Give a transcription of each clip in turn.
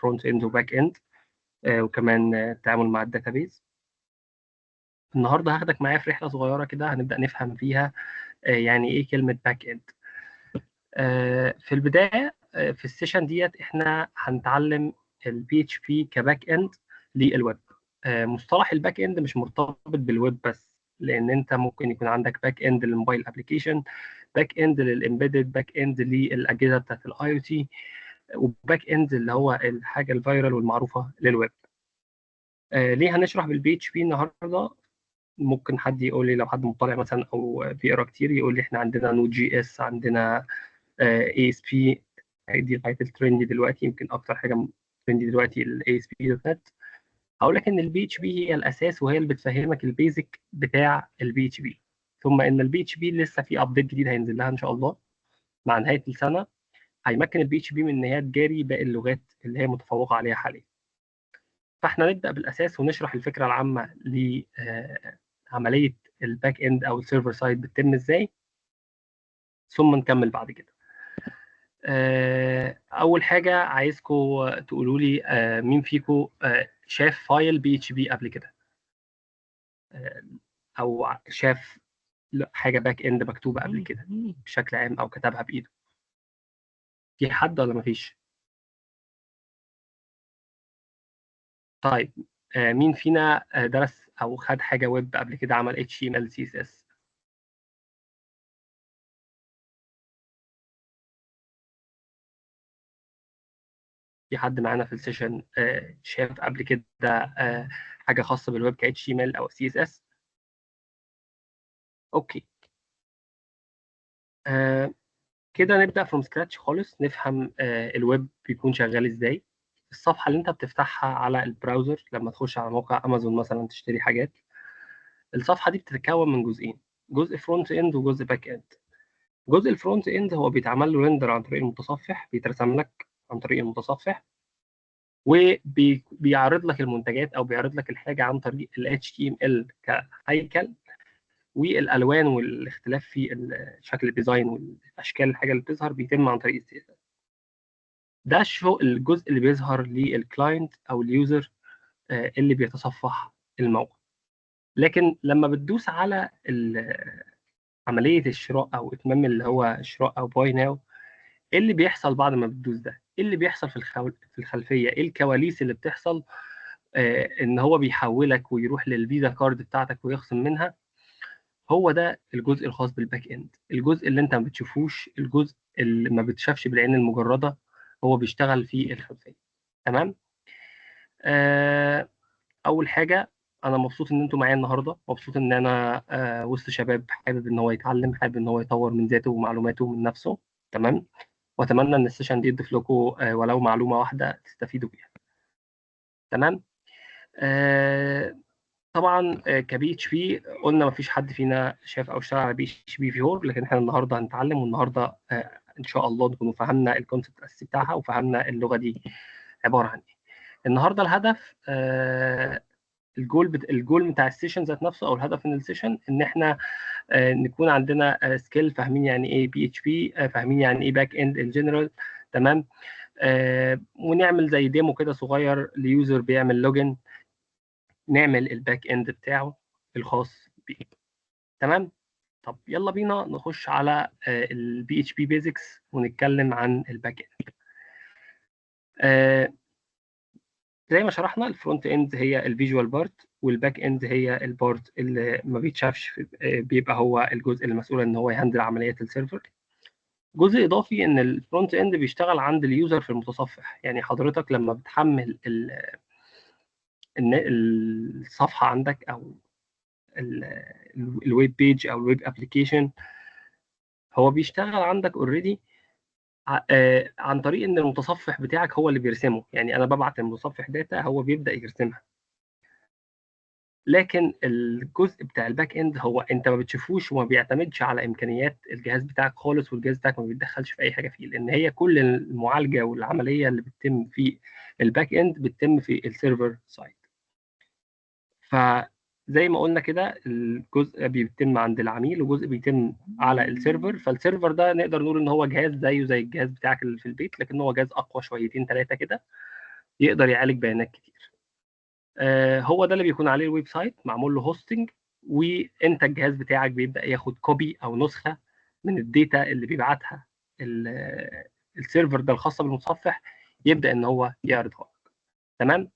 فرونت اند وباك اند، وكمان التعامل مع الداتابيز. النهارده هاخدك معايا في رحله صغيره كده هنبدا نفهم فيها يعني ايه كلمه باك اند. في البدايه في السيشن ديت احنا هنتعلم البي اتش بي كباك اند للويب. مصطلح الباك اند مش مرتبط بالويب بس، لان انت ممكن يكون عندك باك اند للموبايل ابلكيشن، باك اند للامبيدد، باك اند للاجهزه بتاعت الاي او تي، وباك اند اللي هو الحاجه الفايرال والمعروفه للويب. ليه هنشرح بالبي اتش بي النهارده؟ ممكن حد يقول لي، لو حد مطلع مثلا او بيقرا كتير، يقول لي احنا عندنا نود جي اس، عندنا اي اس بي. دي الحاجات الترندي دلوقتي، يمكن اكتر حاجه ترندي دلوقتي الاي اس بي دوت نت. هقول لك ان البي اتش بي هي الاساس، وهي اللي بتفهمك البيزك بتاع البي اتش بي. ثم ان البي اتش بي لسه في ابديت جديد هينزل لها ان شاء الله مع نهايه السنه، هيمكن البي اتش بي من ان هي تجاري باقي اللغات اللي هي متفوقه عليها حاليا. فاحنا نبدا بالاساس ونشرح الفكره العامه لعمليه الباك اند او السيرفر سايد بتتم ازاي، ثم نكمل بعد كده. اول حاجه عايزكم تقولوا لي مين فيكم شاف فايل بي اتش بي قبل كده، آه، او شاف حاجه باك اند مكتوبه قبل كده بشكل عام او كتبها بايده. في حد ولا مفيش؟ طيب مين فينا درس او خد حاجه ويب قبل كده، عمل اتش تي ام ال سي اس اس؟ في حد معانا في السيشن شاف قبل كده حاجه خاصه بالويب ك اتش تي ام ال او سي اس اس؟ اوكي. آه، كده نبدأ فروم سكراتش خالص، نفهم الويب بيكون شغال ازاي. الصفحة اللي انت بتفتحها على البراوزر لما تخش على موقع امازون مثلا تشتري حاجات، الصفحة دي بتتكون من جزئين: جزء فرونت اند وجزء باك اند. جزء الفرونت اند هو بيتعمل له ريندر عن طريق المتصفح، بيترسم لك عن طريق المتصفح، وبيعرض لك المنتجات او بيعرض لك الحاجة عن طريق ال HTML كهيكل، والالوان والاختلاف في شكل الديزاين والاشكال الحاجة اللي بتظهر بيتم عن طريق السياسة. ده الجزء اللي بيظهر للكلاينت او اليوزر اللي بيتصفح الموقع. لكن لما بتدوس على عمليه الشراء او اتمام اللي هو شراء او باي ناو، ايه اللي بيحصل بعد ما بتدوس ده؟ ايه اللي بيحصل في الخلفيه؟ ايه الكواليس اللي بتحصل؟ ان هو بيحولك ويروح للفيزا كارد بتاعتك ويخصم منها. هو ده الجزء الخاص بالباك اند، الجزء اللي انت ما بتشوفوش، الجزء اللي ما بتشافش بالعين المجرده، هو بيشتغل في الخلفيه. تمام. آه، اول حاجه، انا مبسوط ان انتوا معايا النهارده، مبسوط ان انا وسط شباب حابب ان هو يتعلم، حابب ان هو يطور من ذاته ومعلوماته من نفسه. تمام. واتمنى ان السيشن دي تضيف لكم ولو معلومه واحده تستفيدوا بيها. تمام. آه، طبعا كبي اتش بي قلنا مفيش حد فينا شاف او اشتغل على بي اتش بي فيور، لكن احنا النهارده هنتعلم، والنهارده ان شاء الله نكون فهمنا الكونسيبت الاساسي بتاعها وفهمنا اللغه دي عباره عن ايه. النهارده الهدف الجول بتاع السيشن ذات نفسه، او الهدف من السيشن، ان احنا نكون عندنا سكيل، فاهمين يعني ايه بي اتش بي، فاهمين يعني ايه باك اند ان جنرال. تمام. ونعمل زي ديمو كده صغير ليوزر بيعمل لوجن، نعمل الباك اند بتاعه الخاص بيه. تمام. طب يلا بينا نخش على البي اتش بي بيزكس ونتكلم عن الباك اند. زي ما شرحنا، الفرونت اند هي الفيجوال بارت، والباك اند هي البارت اللي ما بيتشافش بيبقى هو الجزء المسؤول ان هو يهندل عمليات السيرفر. جزء اضافي ان الفرونت اند بيشتغل عند اليوزر في المتصفح، يعني حضرتك لما بتحمل الصفحه عندك، او الويب بيج او الويب ابلكيشن، هو بيشتغل عندك اوريدي عن طريق ان المتصفح بتاعك هو اللي بيرسمه. يعني انا ببعت المتصفح داتا، هو بيبدا يرسمها. لكن الجزء بتاع الباك اند هو انت ما بتشوفوش وما بيعتمدش على امكانيات الجهاز بتاعك خالص، والجهاز بتاعك ما بيتدخلش في اي حاجه فيه، لان هي كل المعالجه والعمليه اللي بتتم في الباك اند بتتم في السيرفر سايد. فزي ما قلنا كده، الجزء بيتم عند العميل وجزء بيتم على السيرفر. فالسيرفر ده نقدر نقول ان هو جهاز زيه زي الجهاز بتاعك اللي في البيت، لكن هو جهاز اقوى شويتين ثلاثه كده، يقدر يعالج بيانات كتير. هو ده اللي بيكون عليه الويب سايت، معمول له هوستنج، وانت الجهاز بتاعك بيبدا ياخد كوبي او نسخه من الداتا اللي بيبعتها السيرفر ده الخاصه بالمتصفح، يبدا ان هو يعرضها لك. تمام.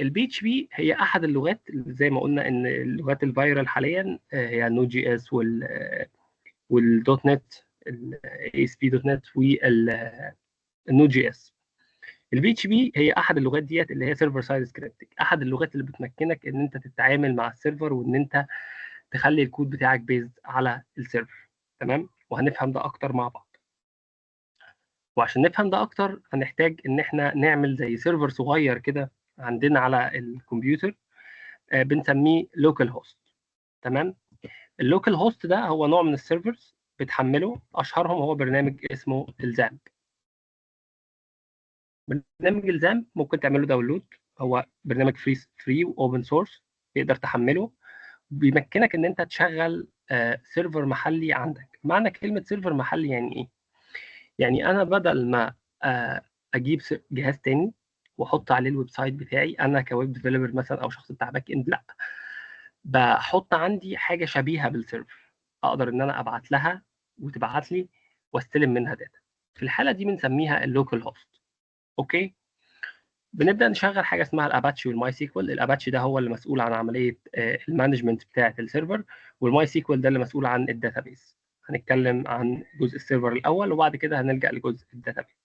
البي اتش بي هي احد اللغات اللي زي ما قلنا ان اللغات الفايرال حاليا هي النود جي اس والدوت نت، الاي اس بي دوت نت والنود جي اس. البي اتش بي هي احد اللغات ديت اللي هي سيرفر سايد سكريبتنج، احد اللغات اللي بتمكنك ان انت تتعامل مع السيرفر وان انت تخلي الكود بتاعك بيزد على السيرفر. تمام، وهنفهم ده اكتر مع بعض. وعشان نفهم ده اكتر هنحتاج ان احنا نعمل زي سيرفر صغير كده عندنا على الكمبيوتر، بنسميه لوكال هوست. تمام. اللوكال هوست ده هو نوع من السيرفرز بتحمله، اشهرهم هو برنامج اسمه الزام. برنامج الزام ممكن تعمله داونلود، هو برنامج فري واوبن سورس، تقدر تحمله، بيمكنك ان انت تشغل سيرفر محلي عندك. معنى كلمة سيرفر محلي يعني ايه؟ يعني انا بدل ما اجيب جهاز تاني واحط عليه الويب سايت بتاعي انا كويب ديفلوبر مثلا او شخص بتاع باك اند، لا، بحط عندي حاجة شبيهة بالسيرفر، اقدر ان انا ابعت لها وتبعت لي واستلم منها داتا. في الحالة دي بنسميها اللوكال هوست. اوكي. بنبدا نشغل حاجه اسمها الاباتشي والماي سيكوال. الاباتشي ده هو اللي مسؤول عن عمليه المانجمنت بتاعه السيرفر، والماي سيكوال ده اللي مسؤول عن الداتابيس. هنتكلم عن جزء السيرفر الاول وبعد كده هنلجا لجزء الداتابيس.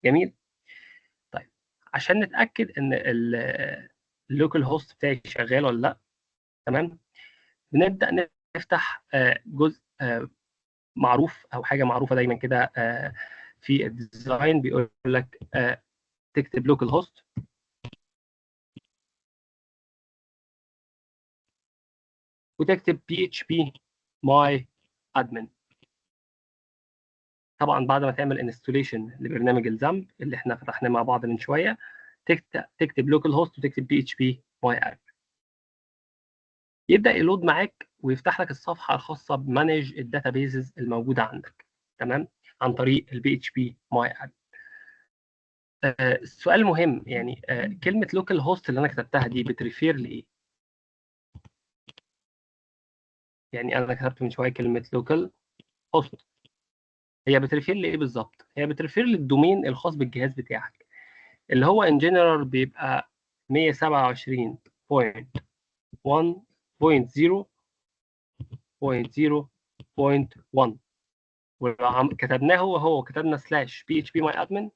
جميل. طيب، عشان نتاكد ان اللوكال هوست بتاعي شغال ولا لا، تمام، بنبدا نفتح جزء معروف او حاجه معروفه دايما كده في الديزاين، بيقول لك تكتب لوكال هوست وتكتب PHP my admin. طبعا بعد ما تعمل انستوليشن لبرنامج الزامب اللي احنا فتحناه مع بعض من شويه، تكتب لوكال هوست وتكتب PHP my admin. يبدا يلود معاك ويفتح لك الصفحه الخاصه بمانج الداتابيزز الموجوده عندك. تمام، عن طريق البي اتش بي ماي اد. السؤال مهم، يعني كلمه لوكال هوست اللي انا كتبتها دي بتريفير لايه؟ يعني انا كتبت من شويه كلمه لوكال هوست، هي بتريفير لايه بالظبط؟ هي بتريفير للدومين الخاص بالجهاز بتاعك، اللي هو ان جنرال بيبقى 127.1.0.0.1. ولو كتبناه هو كتبنا سلاش بي اتش بي ماي ادمن،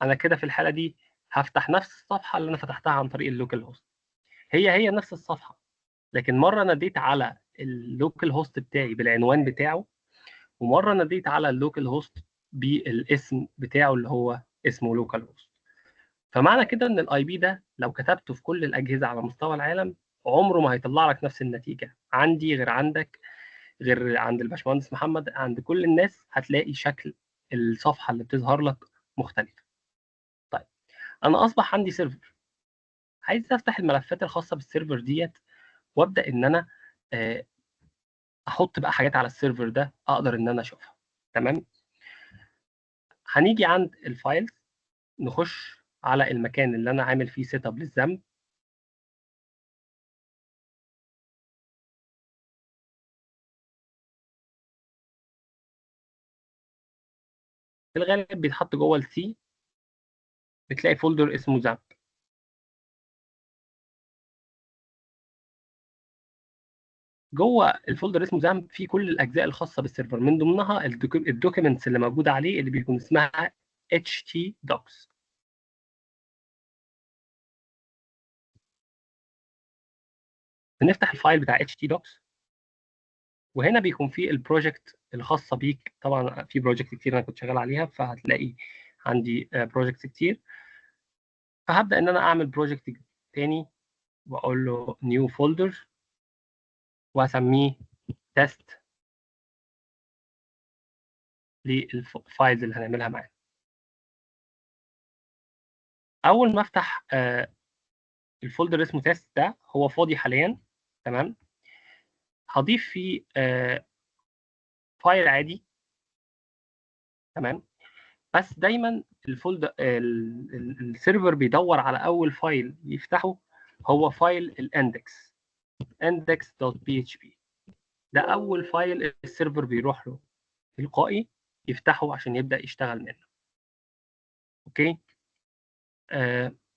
انا كده في الحاله دي هفتح نفس الصفحه اللي انا فتحتها عن طريق اللوكال هوست. هي نفس الصفحه، لكن مره ناديت على اللوكال هوست بتاعي بالعنوان بتاعه، ومره ناديت على اللوكال هوست بالاسم بتاعه اللي هو اسمه لوكال هوست. فمعنى كده ان الاي بي ده لو كتبته في كل الاجهزه على مستوى العالم عمره ما هيطلع لك نفس النتيجه، عندي غير عندك غير عند الباشمهندس محمد، عند كل الناس هتلاقي شكل الصفحه اللي بتظهر لك مختلفه. طيب، انا اصبح عندي سيرفر، عايز افتح الملفات الخاصه بالسيرفر ديت وابدا ان انا آه، احط بقى حاجات على السيرفر ده اقدر ان انا اشوفها. تمام. هنيجي عند الفايلز، نخش على المكان اللي انا عامل فيه سيت اب للذنب. في الغالب بيتحط جوه السي، بتلاقي فولدر اسمه زامب. جوه الفولدر اسمه زامب فيه كل الاجزاء الخاصه بالسيرفر، من ضمنها الدوكيومنتس اللي موجوده عليه اللي بيكون اسمها htdocs. بنفتح الفايل بتاع htdocs، وهنا بيكون فيه البروجكت الخاصه بيك. طبعا في بروجكت كتير انا كنت شغال عليها، فهتلاقي عندي بروجكتس كتير. فهبدا ان انا اعمل بروجكت تاني واقول له نيو فولدر واسميه تيست للفايلز اللي هنعملها معاه. اول ما افتح الفولدر اسمه تيست ده، هو فاضي حاليا. تمام. هضيف فيه فايل عادي تمام. بس دايما السيرفر بيدور على اول فايل يفتحه، هو فايل الاندكس، index.php. ده اول فايل السيرفر بيروح له تلقائي يفتحه عشان يبدا يشتغل منه. اوكي.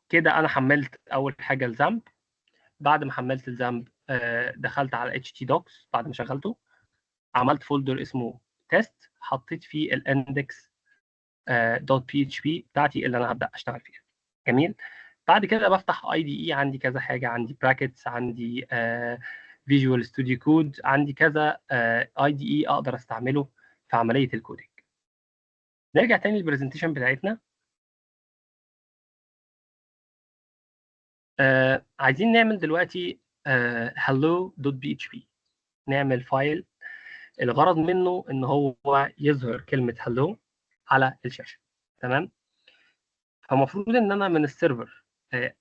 كده انا حملت اول حاجه الزامب. بعد ما حملت الزامب دخلت على htdocs بعد ما شغلته، عملت فولدر اسمه تيست، حطيت فيه الاندكس دوت بي اتش بي بتاعتي اللي انا هبدا اشتغل فيها. جميل. بعد كده بفتح اي دي اي، عندي كذا حاجه، عندي براكتس، عندي فيجوال ستوديو كود، عندي كذا اي دي اي اقدر استعمله في عمليه الكودينج. نرجع تاني للبرزنتيشن بتاعتنا. عايزين نعمل دلوقتي hello.php، نعمل فايل الغرض منه ان هو يظهر كلمه hello على الشاشه. تمام. فالمفروض ان انا من السيرفر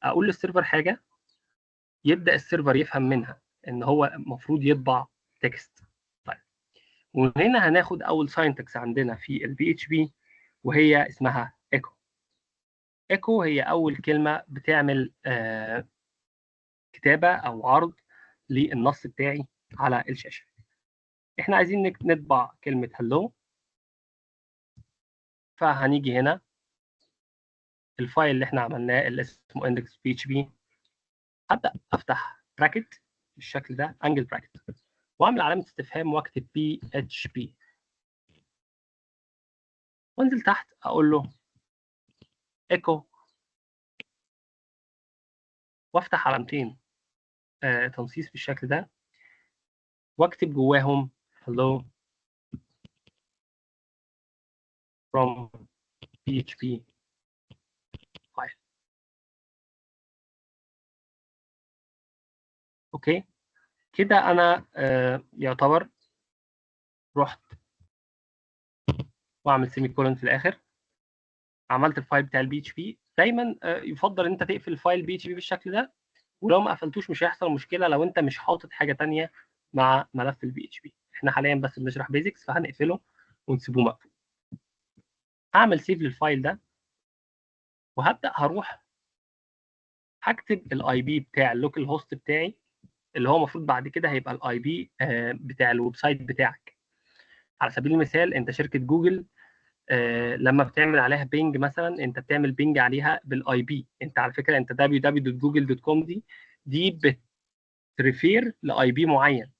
اقول للسيرفر حاجه، يبدا السيرفر يفهم منها ان هو المفروض يطبع تكست. طيب، وهنا هناخد اول ساينتكس عندنا في البي اتش بي، وهي اسمها ايكو. ايكو هي اول كلمه بتعمل كتابه او عرض للنص بتاعي على الشاشه. احنا عايزين نطبع كلمه هلو، فهنيجي هنا الفايل اللي احنا عملناه اللي اسمه index.php، هبدا افتح براكت بالشكل ده، انجل براكت، واعمل علامه استفهام واكتب بي اتش بي، وانزل تحت اقول له ايكو، وافتح علامتين تنصيص بالشكل ده، واكتب جواهم hello from PHP file. اوكي. كده انا يعتبر رحت واعمل سيمي كولون في الاخر، عملت الفايل بتاع البي اتش بي. دايما يفضل انت تقفل الفايل بي اتش بي بالشكل ده، ولو ما قفلتوش مش هيحصل مشكله لو انت مش حاطط حاجه تانية مع ملف البي اتش بي. احنا حاليا بس بنشرح بيزكس فهنقفله ونسيبه مقفول. هعمل سيف للفايل ده، وهبدا هروح هكتب الاي بي بتاع اللوكال هوست بتاعي، اللي هو المفروض بعد كده هيبقى الاي بي بتاع الويب سايت بتاعك. على سبيل المثال انت شركه جوجل، لما بتعمل عليها بينج مثلا، انت بتعمل بينج عليها بالاي بي. انت على فكره انت www.google.com دي بتريفير لاي بي معين.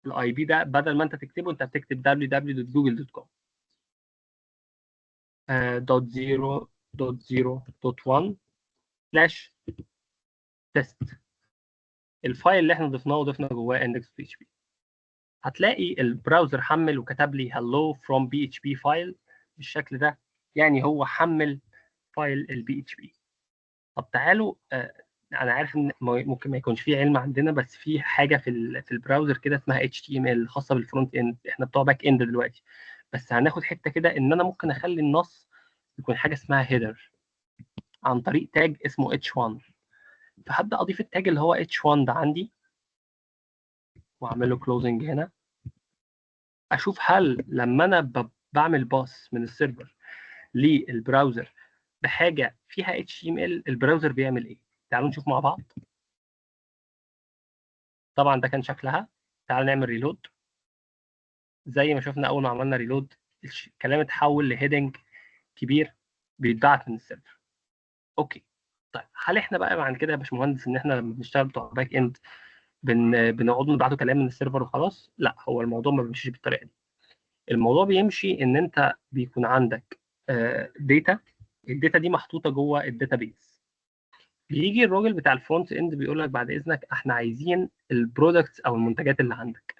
الاي بي ده بدل ما انت تكتبه انت بتكتب www.google.com دوت 0 دوت 0 دوت 1 سلاش تيست. الفايل اللي احنا ضفناه وضفنا جواه index.php. هتلاقي البراوزر حمل وكتب لي hello from PHP فايل بالشكل ده، يعني هو حمل فايل البي اتش بي. طب تعالوا انا عارف ان ممكن ما يكونش فيه علم عندنا، بس في حاجه في البراوزر كده اسمها HTML خاصه بالفرونت اند. احنا بتوع باك اند دلوقتي، بس هناخد حته كده ان انا ممكن اخلي النص يكون حاجه اسمها هيدر عن طريق تاج اسمه H1. فهبدا اضيف التاج اللي هو H1 ده عندي، واعمل له كلوزنج هنا، اشوف هل لما انا بعمل باس من السيرفر للبراوزر بحاجه فيها HTML البراوزر بيعمل ايه. تعالوا نشوف مع بعض. طبعا ده كان شكلها. تعالوا نعمل ريلود. زي ما شفنا اول ما عملنا ريلود الكلام اتحول لهيدنج كبير بيتبعت من السيرفر. اوكي. طيب هل احنا بقى بعد كده يا باشمهندس ان احنا لما بنشتغل بتوع باك اند بنقعد نبعته كلام من السيرفر وخلاص؟ لا، هو الموضوع ما بيمشيش بالطريقه دي. الموضوع بيمشي ان انت بيكون عندك داتا، الداتا دي محطوطه جوه الداتابيز. بيجي الراجل بتاع الفرونت اند بيقول لك بعد اذنك احنا عايزين البرودكتس او المنتجات اللي عندك.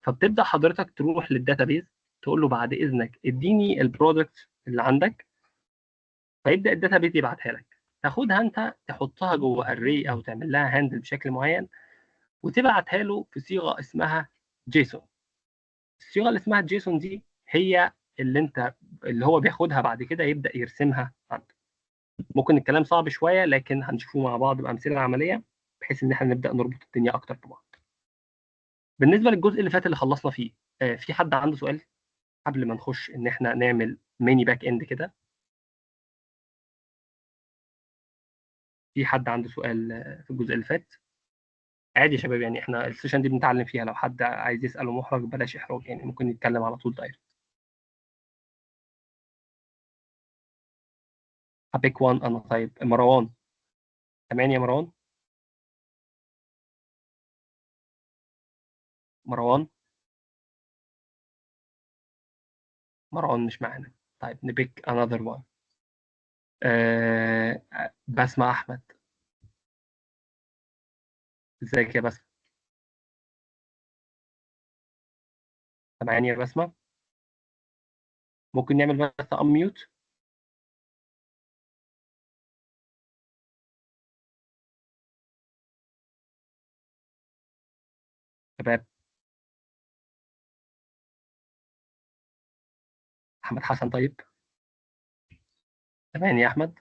فبتبدا حضرتك تروح للداتابيز تقول له بعد اذنك اديني البرودكت اللي عندك، فيبدا الداتابيز يبعتها لك. تاخدها انت تحطها جوه اري او تعمل لها هاندل بشكل معين، وتبعتها له في صيغه اسمها جيسون. الصيغه اللي اسمها جيسون دي هي اللي هو بياخدها بعد كده يبدا يرسمها عنده. ممكن الكلام صعب شويه لكن هنشوفه مع بعض بامثله عمليه بحيث ان احنا نبدا نربط الدنيا اكتر ببعض. بالنسبه للجزء اللي فات اللي خلصنا فيه، في حد عنده سؤال قبل ما نخش ان احنا نعمل ميني باك اند كده. في حد عنده سؤال في الجزء اللي فات؟ عادي يا شباب، يعني احنا السيشن دي بنتعلم فيها، لو حد عايز يسأل ومحرج بلاش احراج، يعني ممكن يتكلم على طول دايركت. هبيك وان انا. طيب مروان، تمام يا مروان. مروان، مروان مش معانا. طيب نبيك another one. أه... بسمة أحمد، ازيك يا بسمة؟ سامعني يا بسمة؟ ممكن نعمل بس unmute. شباب، أحمد حسن طيب. تمام يا أحمد.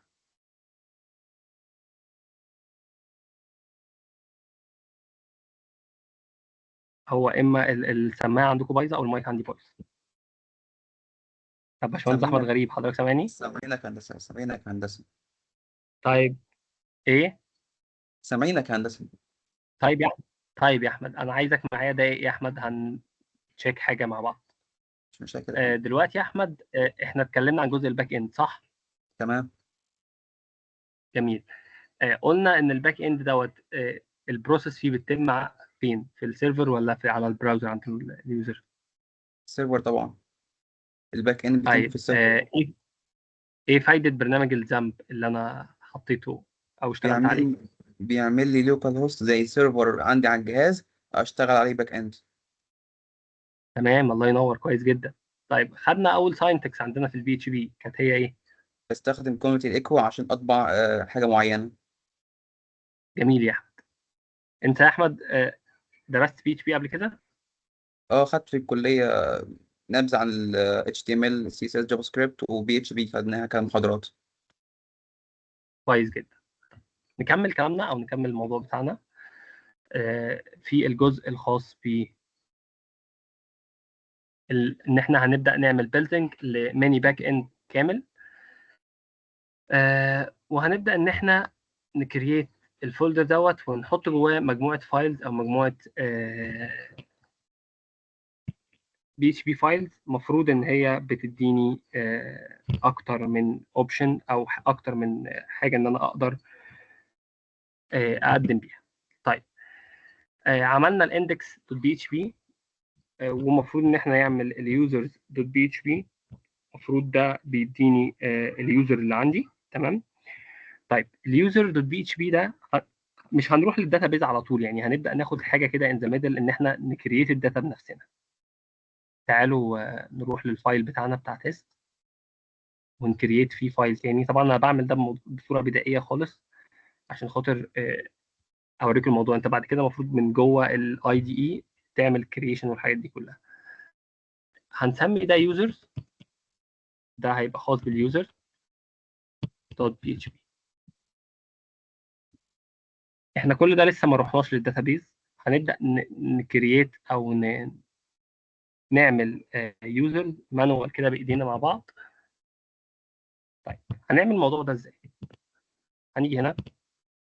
هو إما السماعة عندكم بايظة أو المايك عندي بايظ. طب باشمهندس أحمد سامعينك غريب، حضرتك سامعني؟ سامعينك هندسة، سامعينك هندسة، طيب إيه؟ سامعينك هندسة. طيب يا أحمد، طيب يا أحمد أنا عايزك معايا دقايق يا أحمد، هنشيك حاجة مع بعض. مش مشاكل يا فندم. دلوقتي يا أحمد، إحنا اتكلمنا عن جزء الباك إند صح؟ تمام. جميل. قلنا ان الباك اند دوت البروسيس فيه بتتم فين؟ في السيرفر ولا في على البراوزر عند اليوزر؟ السيرفر طبعا، الباك اند بيتم في طيب السيرفر. ايه فايده برنامج الزامب اللي انا حطيته او اشتغلت عليه؟ بيعمل بيعمل لي لوكال هوست زي سيرفر عندي على الجهاز، اشتغل عليه باك اند. تمام، الله ينور، كويس جدا. طيب خدنا اول ساينتكس عندنا في البي اتش بي، كانت هي ايه؟ بستخدم كوميتي الايكو عشان اطبع حاجة معينة. جميل يا احمد. انت يا احمد درست بي اتش بي قبل كده؟ اه، خدت في الكلية نبذة عن ال HTML CSS جافا سكريبت وبي اتش بي، خدناها كمحاضرات. كويس جدا. نكمل كلامنا او نكمل الموضوع بتاعنا في الجزء الخاص ب ان احنا هنبدا نعمل بيلدينج لميني باك اند كامل. وهنبدا ان احنا نكريت الفولدر دوت ونحط جواه مجموعه فايلز او مجموعه بي اتش بي فايلز. المفروض ان هي بتديني اكتر من اوبشن او اكتر من حاجه ان انا اقدر اقدم بيها. طيب عملنا الاندكس دوت بي اتش بي، ومفروض ان احنا نعمل اليوزرز دوت بي اتش بي. المفروض ده بيديني اليوزر اللي عندي. تمام. طيب اليوزر دوت بي اتش بي ده مش هنروح للداتابيز على طول، يعني هنبدا ناخد حاجه كده ان ذا ميدل ان احنا نكريت الداتا بنفسنا. تعالوا نروح للفايل بتاعنا بتاع تيست ونكريت فيه فايل تاني. طبعا انا بعمل ده بصوره بدائيه خالص عشان خاطر اوريك الموضوع. انت بعد كده المفروض من جوه الاي دي اي تعمل كرييشن والحاجات دي كلها. هنسمي ده يوزرز، ده هيبقى خاص باليوزر دوت بي اتش بي. احنا كل ده لسه ما رحناش للداتابيز. هنبدا نكريت او نعمل يوزر مانوال كده بايدينا مع بعض. طيب هنعمل الموضوع ده ازاي؟ هنيجي هنا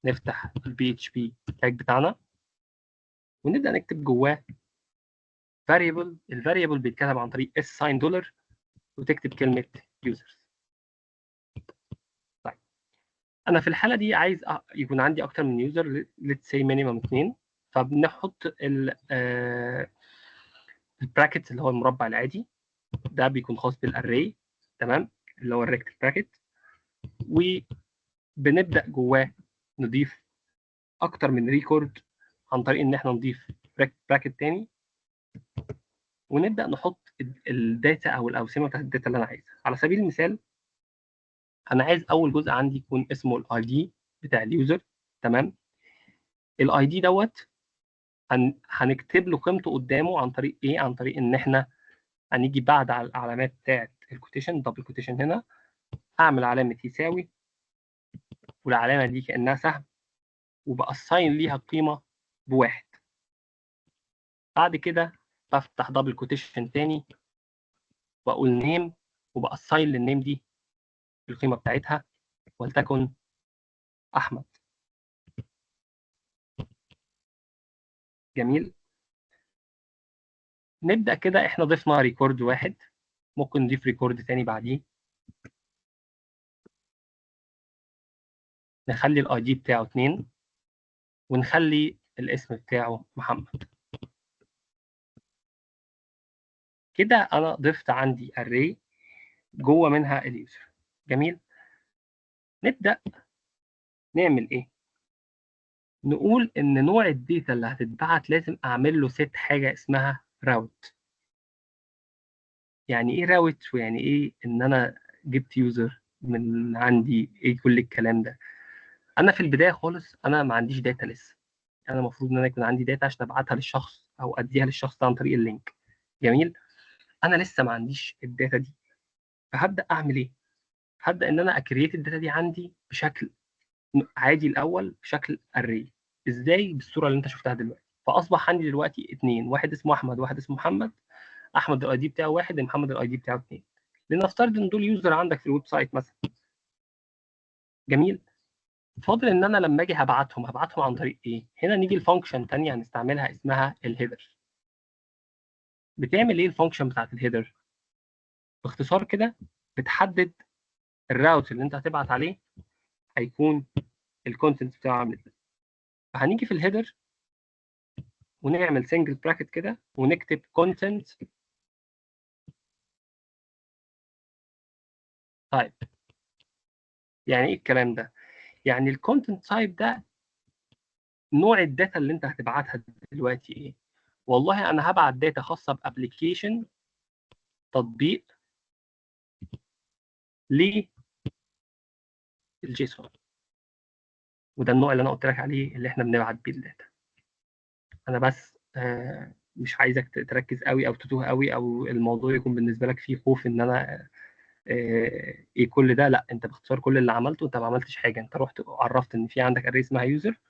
نفتح البي اتش بي تاج بتاعنا ونبدا نكتب جواه فاريبل. الفاريبل بيتكتب عن طريق اس ساين دولار وتكتب كلمه يوزرز. طيب انا في الحاله دي عايز يكون عندي اكتر من يوزر، ليتس سي مينيمم 2. فبنحط البراكت اللي هو المربع العادي، ده بيكون خاص بالاري. تمام، اللي هو الريكت براكت. وبنبدا جواه نضيف اكتر من ريكورد عن طريق ان احنا نضيف براكت تاني، ونبدا نحط الداتا او الاوسمه بتاعت الداتا اللي انا عايزها. على سبيل المثال انا عايز اول جزء عندي يكون اسمه الاي دي بتاع اليوزر. تمام. الاي دي دوت هنكتب له قيمته قدامه عن طريق ايه؟ عن طريق ان احنا هنيجي بعد على العلامات بتاعت الكوتيشن، دبل كوتيشن هنا، اعمل علامه يساوي، والعلامه دي كانها سهم، وبأساين ليها قيمه بواحد. بعد كده بفتح دبل كوتيشن تاني واقول نيم وبأساين للنيم دي القيمه بتاعتها، ولتكن احمد. جميل. نبدا كده، احنا ضفنا ريكورد واحد، ممكن نضيف ريكورد تاني بعديه، نخلي الاي دي بتاعه 2 ونخلي الاسم بتاعه محمد. كده انا ضفت عندي array جوه منها اليوزر. جميل. نبدا نعمل ايه؟ نقول ان نوع الداتا اللي هتتبعت لازم اعمل له ست حاجه اسمها راوت. يعني ايه راوت ويعني ايه ان انا جبت يوزر من عندي؟ ايه كل الكلام ده؟ انا في البدايه خالص انا ما عنديش داتا لسه. انا المفروض ان انا يكون عندي داتا عشان ابعتها للشخص او اديها للشخص ده عن طريق اللينك. جميل. انا لسه ما عنديش الداتا دي، فهبدا اعمل ايه؟ هبدا ان انا اكريت الداتا دي عندي بشكل عادي الاول، بشكل اري. ازاي؟ بالصوره اللي انت شفتها دلوقتي. فاصبح عندي دلوقتي اثنين، واحد اسمه احمد وواحد اسمه محمد. احمد الاي دي بتاعه واحد، محمد الاي دي بتاعه اثنين. لنفترض ان دول يوزر عندك في الويب سايت مثلا. جميل. فاضل ان انا لما اجي هبعتهم عن طريق ايه؟ هنا نيجي الفانكشن ثانيه هنستعملها اسمها الهيدر. بتعمل ايه الفانكشن بتاعت الهيدر؟ باختصار كده بتحدد الراوت اللي انت هتبعت عليه هيكون الكونتنت بتاعه عامل ازاي. فهنيجي في الهيدر ونعمل سنجل براكت كده ونكتب كونتنت تايب. يعني ايه الكلام ده؟ يعني الكونتنت تايب ده نوع الداتا اللي انت هتبعتها دلوقتي ايه؟ والله انا هبعت داتا خاصه بابلكيشن، تطبيق للجيسون. وده النوع اللي انا قلت لك عليه اللي احنا بنبعت بيه الداتا. انا بس مش عايزك تركز قوي او تتوه قوي او الموضوع يكون بالنسبه لك فيه خوف ان انا ايه كل ده. لا، انت باختصار كل اللي عملته انت ما عملتش حاجه. انت رحت عرفت ان في عندك اري اسمها يوزر،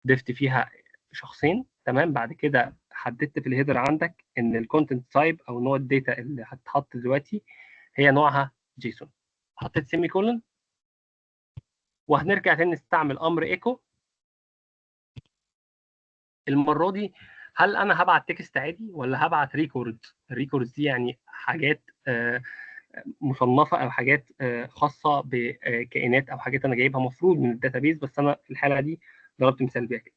ضفت فيها شخصين. تمام. بعد كده حددت في الهيدر عندك ان الكونتنت تايب او نوع الداتا اللي هتتحط دلوقتي هي نوعها جيسون. حطيت سيمي كولون، وهنرجع تاني نستعمل امر ايكو. المره دي هل انا هبعت تكست عادي ولا هبعت ريكورد؟ الريكوردز دي يعني حاجات مصنفه او حاجات خاصه بكائنات او حاجات انا جايبها مفروض من الداتابيز، بس انا في الحاله دي ضربت مثال بيها كده.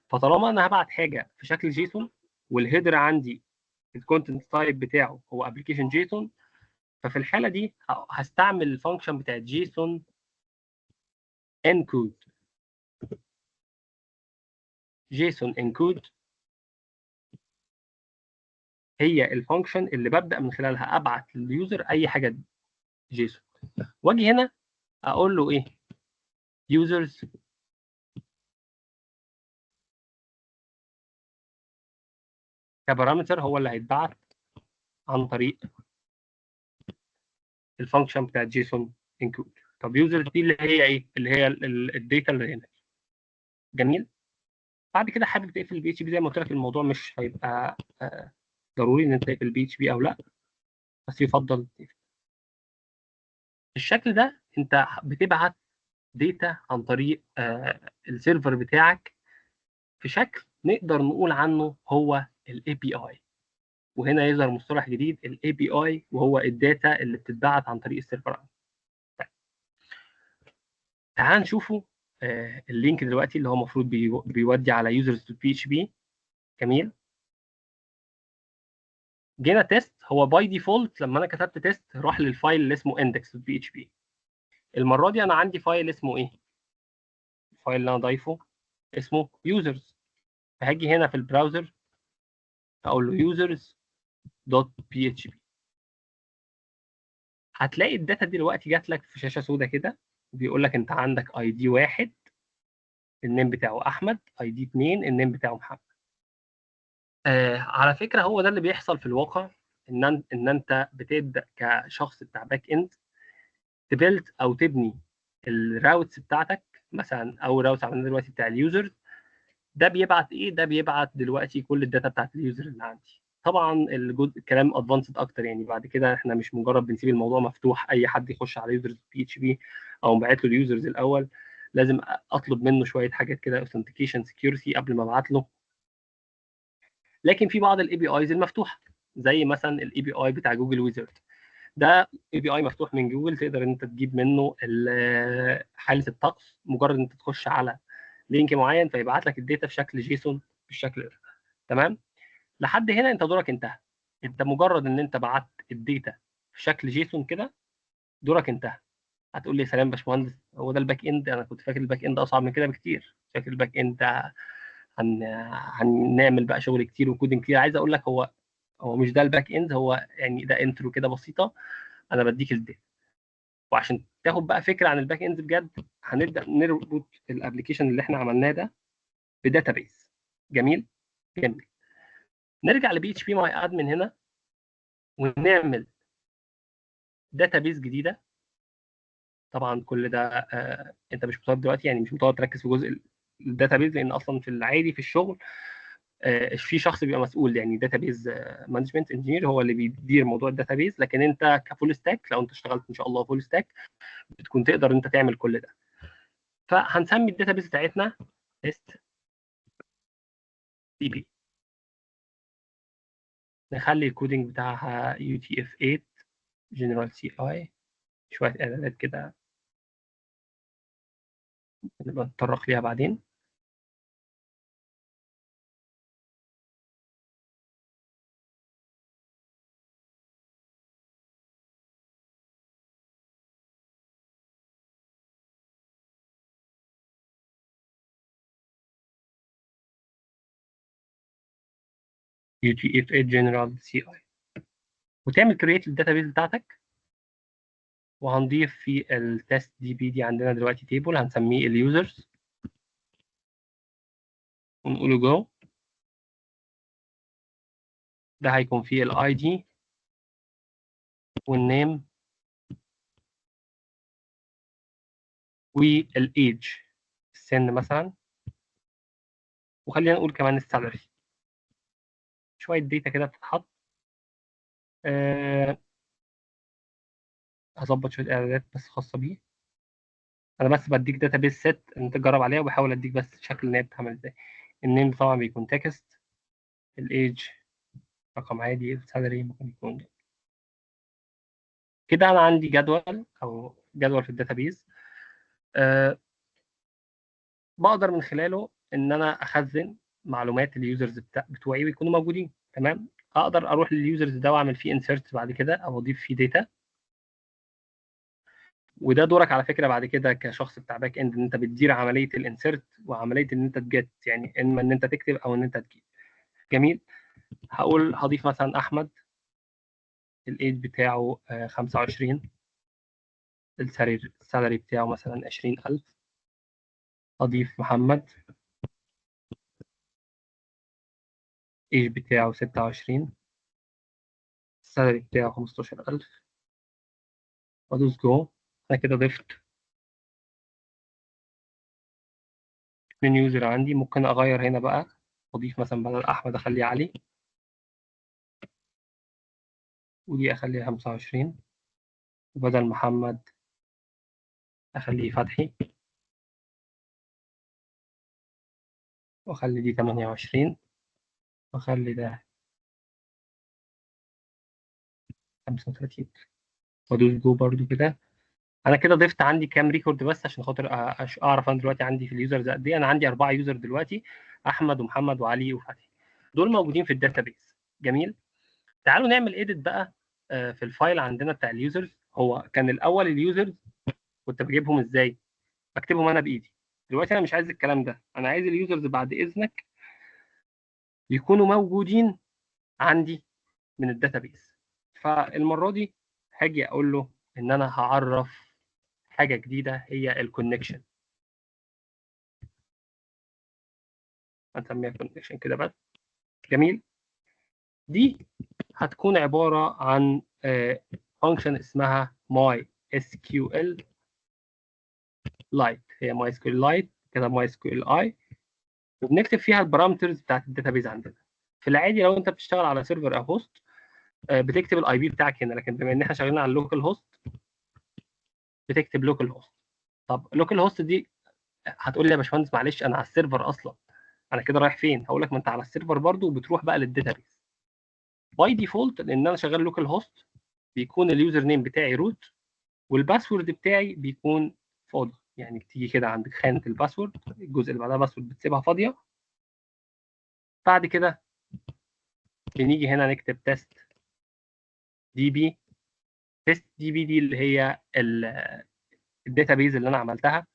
فطالما انا هبعت حاجه في شكل جيسون والهيدر عندي الكونتنت تايب بتاعه هو ابلكيشن جيسون، ففي الحاله دي هستعمل الفانكشن بتاعت جيسون انكود. جيسون انكود هي الفانكشن اللي ببدا من خلالها ابعت لليوزر اي حاجه جيسون. واجي هنا اقول له ايه؟ يوزرز كبارامتر هو اللي هيتبعت عن طريق الفانكشن بتاعت جيسون انكود. طب يوزرز دي اللي هي ايه؟ اللي هي الداتا اللي هنا. جميل. بعد كده حابب تقفل البي اتش بي زي ما قلت لك، الموضوع مش هيبقى ضروري ان انت تقفل البي اتش بي او لا، بس يفضل تقفل. الشكل ده انت بتبعت داتا عن طريق السيرفر بتاعك في شكل نقدر نقول عنه هو الاي بي اي. وهنا يظهر مصطلح جديد الاي بي اي، وهو الداتا اللي بتتبعت عن طريق السيرفر. طيب. تعال نشوفه اللينك دلوقتي اللي هو المفروض بيودي على users.php. جميل. جينا تيست، هو باي ديفولت لما انا كتبت تيست راح للفايل اللي اسمه index.php. المره دي انا عندي فايل اسمه ايه؟ الفايل اللي انا ضايفه اسمه users. فهاجي هنا في البراوزر اقول له users.php. هتلاقي الداتا دي دلوقتي جات لك في شاشه سوداء كده، بيقول لك انت عندك اي دي 1 النيم بتاعه احمد، اي دي 2 النيم بتاعه محمد. على فكره هو ده اللي بيحصل في الواقع، ان انت بتبدا كشخص بتاع باك اند تبيلد او تبني الراوتس بتاعتك. مثلا اول راوت عملناه دلوقتي بتاع اليوزر ده بيبعت ايه؟ ده بيبعت دلوقتي كل الداتا بتاعت اليوزر اللي عندي. طبعا الجزء الكلام ادفانسد اكتر، يعني بعد كده احنا مش مجرد بنسيب الموضوع مفتوح اي حد يخش على يوزرز بي اتش بي او نبعت له اليوزرز الاول. لازم اطلب منه شويه حاجات كده اوثنتيكيشن سكيورتي قبل ما ابعت له. لكن في بعض الاي بي ايز المفتوحه، زي مثلا الاي بي اي بتاع جوجل ويزرد. ده اي بي اي مفتوح من جوجل، تقدر انت تجيب منه حاله الطقس، مجرد انت تخش على لينك معين فيبعت لك الداتا في شكل جيسون بالشكل ده. تمام. لحد هنا انت دورك انتهى. انت مجرد ان انت بعت الداتا في شكل جيسون كده دورك انتهى. هتقول لي سلام يا باشمهندس، هو ده الباك اند؟ انا كنت فاكر الباك اند اصعب من كده بكتير. فاكر الباك اند هن... هنعمل بقى شغل كتير وكودنج كتير. عايز اقول لك هو مش ده الباك اند، هو يعني ده انترو كده بسيطه. انا بديك الداتا، وعشان تاخد بقى فكره عن الباك اند بجد هنبدا نربط الابلكيشن اللي احنا عملناه ده بداتابيز. جميل جميل. نرجع لبي اتش بي ماي ادمن هنا ونعمل داتابيز جديده. طبعا كل ده انت مش مطالب دلوقتي، يعني مش مطالب تركز في جزء الداتابيز، لان اصلا في العادي في الشغل في شخص بيبقى مسؤول، يعني داتابيز مانجمنت انجينير هو اللي بيدير موضوع الداتابيز. لكن انت كفول ستاك، لو انت اشتغلت ان شاء الله فول ستاك بتكون تقدر انت تعمل كل ده. فهنسمي الداتابيز بتاعتنا تيست دي بي. نخلي الكودينج بتاعها يو تي اف 8 جنرال سي اي. شويه اعدادات كده نبقى نتطرق ليها بعدين. يو تي اف 8 جنرال سي اي، وتعمل كرييت للداتابيز بتاعتك. وهنضيف في التست دي بي دي عندنا دلوقتي تيبل هنسميه اليوزرز، ونقوله جو. ده هيكون فيه الاي دي والنيم والايدج، السن مثلا. وخلينا نقول كمان السالري. شويه داتا كده بتتحط. أه هظبط شويه اعدادات بس خاصه بيه. انا بس بديك داتا بيس سيت انت تجرب عليها، وبحاول اديك بس شكل ان هي بتتعمل ازاي. النيم طبعا بيكون تكست، الايدج رقم عادي، السالري ممكن يكون كده. انا عندي جدول او جدول في الداتابيز أه بقدر من خلاله ان انا اخزن معلومات اليوزرز بتوعي ويكونوا موجودين. تمام. اقدر اروح لليوزرز ده واعمل فيه انسيرت بعد كده او اضيف فيه داتا. وده دورك على فكره بعد كده كشخص بتاع باك اند، ان انت بتدير عمليه الانسيرت وعمليه ان انت تجيت، يعني اما ان انت تكتب او ان انت تجيب. جميل. هقول هضيف مثلا احمد، الايج بتاعه 25، السالري بتاعه مثلا 20,000. اضيف محمد، ايج بتاعه 26، السالري بتاعه 15,000. وادوس جو. انا كده ضفت 2 يوزر عندي. ممكن اغير هنا بقى، اضيف مثلا بدل احمد اخليه علي، ودي اخليها 25، وبدل محمد اخليه فتحي، واخلي دي 28، واخلي ده 35. وادوس جو برضو كده. انا كده ضفت عندي كام ريكورد بس عشان خاطر اعرف انا دلوقتي عندي في اليوزرز قد ايه. انا عندي 4 يوزر دلوقتي، احمد ومحمد وعلي وفتحي. دول موجودين في الداتابيز. جميل. تعالوا نعمل ايديت بقى في الفايل عندنا بتاع اليوزرز. هو كان الاول اليوزرز كنت بجيبهم ازاي؟ بكتبهم انا بايدي. دلوقتي انا مش عايز الكلام ده، انا عايز اليوزرز بعد اذنك يكونوا موجودين عندي من الداتابيز. فالمره دي هاجي اقول له ان انا هعرف حاجه جديده هي الكونكشن. هنسميها كونكشن كده بس. جميل. دي هتكون عباره عن فانكشن اسمها ماي اس كيو ال لايت. هي ماي اس كيو ال لايت كده، ماي اس كيو ال اي. وبنكتب فيها البارامترز بتاعت الداتابيز عندنا. في العادي لو انت بتشتغل على سيرفر او هوست بتكتب الاي بي بتاعك هنا، لكن بما ان احنا شغالين على اللوكال هوست بتكتب لوكال هوست. طب لوكال هوست دي هتقول لي يا باشمهندس معلش انا على السيرفر اصلا، انا كده رايح فين؟ هقول لك ما انت على السيرفر برضو وبتروح بقى للداتابيس. باي ديفولت لان انا شغال لوكال هوست بيكون اليوزر نيم بتاعي روت والباسورد بتاعي بيكون فاضي، يعني بتيجي كده عند خانه الباسورد الجزء اللي بعدها باسورد بتسيبها فاضيه. بعد كده بنيجي هنا نكتب تيست دي بي. تيست دي بي دي اللي هي الداتابيز اللي انا عملتها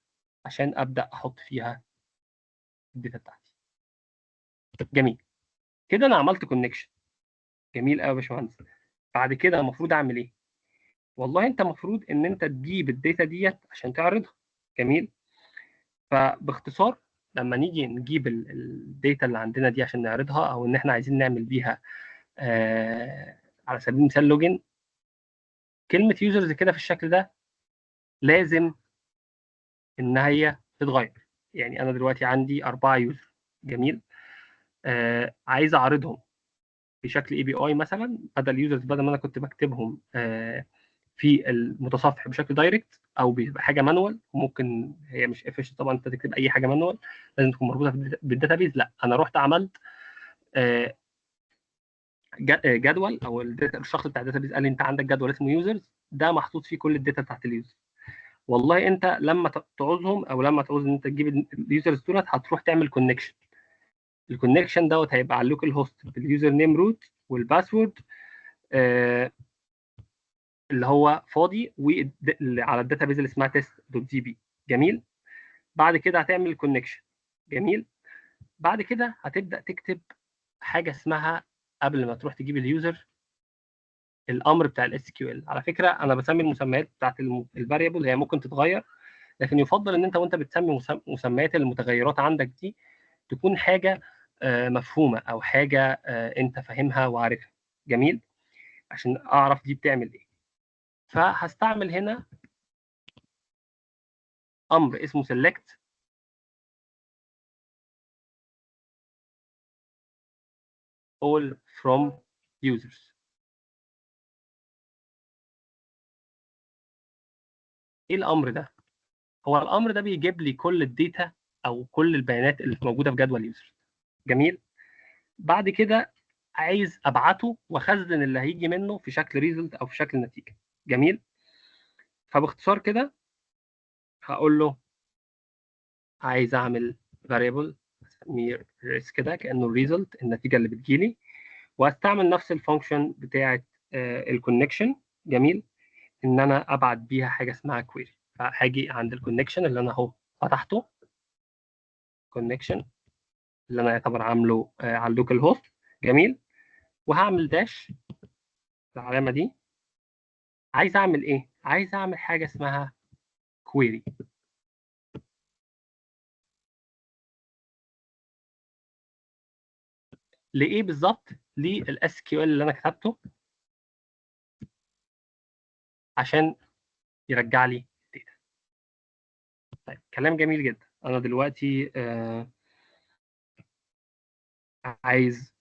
عشان ابدا احط فيها الداتا بتاعتي. جميل كده انا عملت كونكشن. جميل قوي يا باشمهندس. بعد كده المفروض اعمل ايه؟ والله انت المفروض ان انت تجيب الداتا ديت عشان تعرضها. جميل. فباختصار لما نيجي نجيب الداتا اللي عندنا دي عشان نعرضها او ان احنا عايزين نعمل بيها على سبيل المثال لوجن، كلمه يوزرز كده في الشكل ده لازم ان هي تتغير. يعني انا دلوقتي عندي 4 يوزر. جميل. عايز اعرضهم بشكل اي بي اي مثلا، بدل يوزرز بدل ما انا كنت بكتبهم في المتصفح بشكل دايركت او بحاجه مانوال، وممكن هي مش افيشنت طبعا انت تكتب اي حاجه مانوال لازم تكون مربوطه بالداتابيز. لا انا رحت عملت آه، جدول او الشخص بتاع الداتابيز قال لي انت عندك جدول اسمه يوزرز ده محطوط فيه كل الداتا بتاعت اليوزر. والله انت لما تعوزهم او لما تعوز ان انت تجيب اليوزرز دولت هتروح تعمل كونكشن. الكونكشن دوت هيبقى على اللوكال هوست باليوزر نيم روت والباسورد اللي هو فاضي على الداتابيز اللي اسمها تيست دوت دي بي. جميل. بعد كده هتعمل كونكشن. جميل. بعد كده هتبدا تكتب حاجه اسمها قبل ما تروح تجيب اليوزر الامر بتاع الاس كيو ال. على فكره انا بسمي المسميات بتاعت الفاريبل هي ممكن تتغير، لكن يفضل ان انت وانت بتسمي مسميات المتغيرات عندك دي تكون حاجه مفهومه او حاجه انت فاهمها وعارفها. جميل. عشان اعرف دي بتعمل ايه فهستعمل هنا امر اسمه select all from users. ايه الامر ده؟ هو الامر ده بيجيب لي كل الداتا او كل البيانات اللي موجوده في جدول يوزر. جميل. بعد كده عايز ابعته واخزن اللي هيجي منه في شكل ريزلت او في شكل نتيجه. جميل. فباختصار كده هقول له عايز اعمل variable اسميه ريس كده كانه الريزلت النتيجه اللي بتجيلي، واستعمل نفس الفانكشن بتاعه الكونكشن. جميل. ان انا ابعت بيها حاجه اسمها كويري. فهاجي عند الكونكشن اللي انا اهو فتحته كونكشن اللي انا يعتبر عامله على اللوكال هوست. جميل. وهعمل داش العلامه دي. عايز اعمل ايه؟ عايز اعمل حاجه اسمها كويري. لايه بالظبط؟ للاس كيو ال اللي انا كتبته عشان يرجع لي داتا. طيب كلام جميل جدا. انا دلوقتي عايز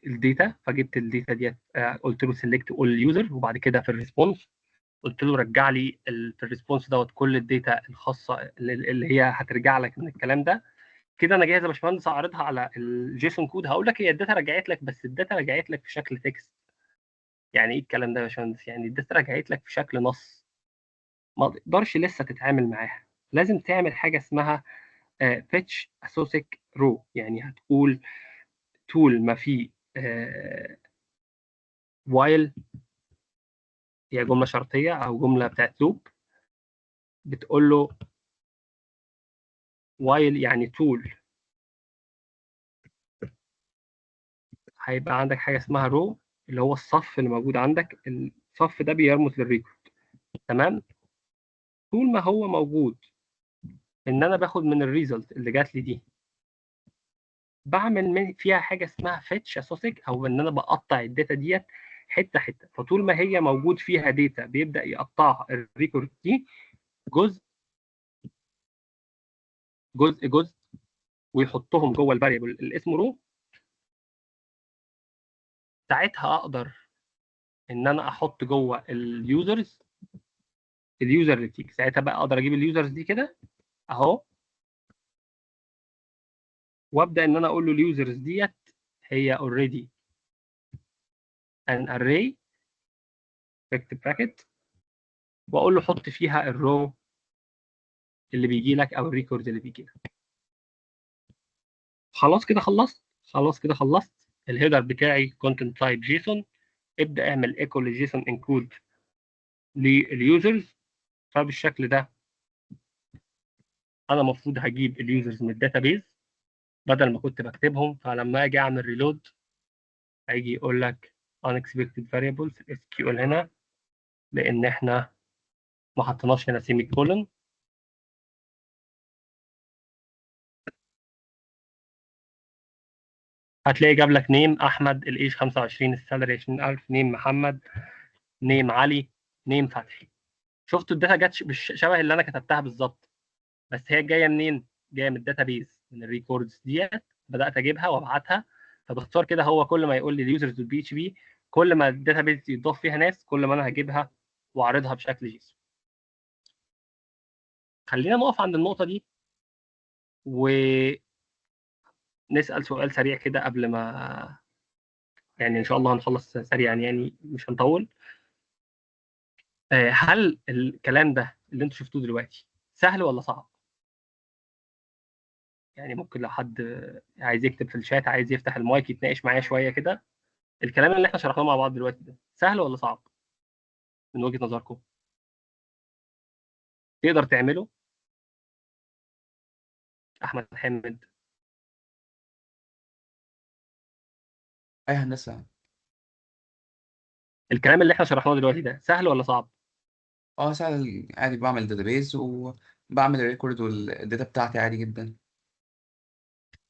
الداتا، فجبت الداتا ديت قلت له سيلكت اول يوزر، وبعد كده في الريسبونس قلت له رجع لي في الريسبونس دوت كل الداتا الخاصه اللي هي هترجع لك من الكلام ده. كده انا جاهز يا باشمهندس اعرضها على الجيسون كود. هقول لك هي الداتا رجعت لك، بس الداتا رجعت لك في شكل تكست. يعني ايه الكلام ده يا باشمهندس؟ يعني الداتا رجعت لك في شكل نص، ما تقدرش لسه تتعامل معاها. لازم تعمل حاجه اسمها فيتش اسوسيك رو. يعني هتقول طول ما في وايل، هي جمله شرطيه او جمله بتاعت لوب، بتقول له وايل يعني طول هيبقى عندك حاجه اسمها رو اللي هو الصف اللي موجود عندك. الصف ده بيرمز للريكورد. تمام. طول ما هو موجود ان انا باخد من الريزلت اللي جات لي دي بعمل فيها حاجه اسمها فيتش اسوسيك، او ان انا بقطع الداتا ديت حته حته. فطول ما هي موجود فيها داتا بيبدا يقطعها الريكورد دي جزء جزء جزء، ويحطهم جوه الفاريبل اللي اسمه رو. ساعتها اقدر ان انا احط جوه اليوزرز اليوزر اللي بتيجي. ساعتها بقى اقدر اجيب اليوزرز دي كده اهو، وابدا ان انا اقول له اليوزرز ديت هي already an array اكتب براكت، واقول له حط فيها الرو اللي بيجي لك او الريكورد اللي بيجي لك. خلاص كده خلصت. خلاص كده خلصت الهيدر بتاعي content type جيسون. ابدا اعمل ايكو للجيسون انكود لليوزرز. فبالشكل ده انا المفروض هجيب اليوزرز من الداتابيز بدل ما كنت بكتبهم. فلما اجي اعمل ريلود هيجي يقول لك unexpected variables SQL هنا، لان احنا ما حطيناش هنا سيمي كولن. هتلاقي جاب لك نيم احمد، الايج 25، السالري 20000، نيم محمد، نيم علي، نيم فتحي. شفتوا الداتا جت مش شبه اللي انا كتبتها بالظبط، بس هي جايه منين؟ جايه من الداتابيز، من الريكوردز ديت. بدات اجيبها وابعتها. فباختصار كده هو كل ما يقول لي اليوزرز دوت بي اتش بي، كل ما الداتابيز يضاف فيها ناس كل ما انا هجيبها واعرضها بشكل جيسون. خلينا نقف عند النقطه دي ونسال سؤال سريع كده قبل ما، يعني ان شاء الله هنخلص سريعا يعني مش هنطول. هل الكلام ده اللي انتوا شفتوه دلوقتي سهل ولا صعب؟ يعني ممكن لو حد عايز يكتب في الشات، عايز يفتح المايك يتناقش معايا شويه كده. الكلام اللي احنا شرحناه مع بعض دلوقتي ده سهل ولا صعب من وجهة نظركم؟ تقدر تعمله؟ احمد حامد. اي هندسه. الكلام اللي احنا شرحناه دلوقتي ده سهل ولا صعب؟ اه سهل عادي، بعمل داتابيز وبعمل ريكورد والداتا بتاعتي عادي جدا.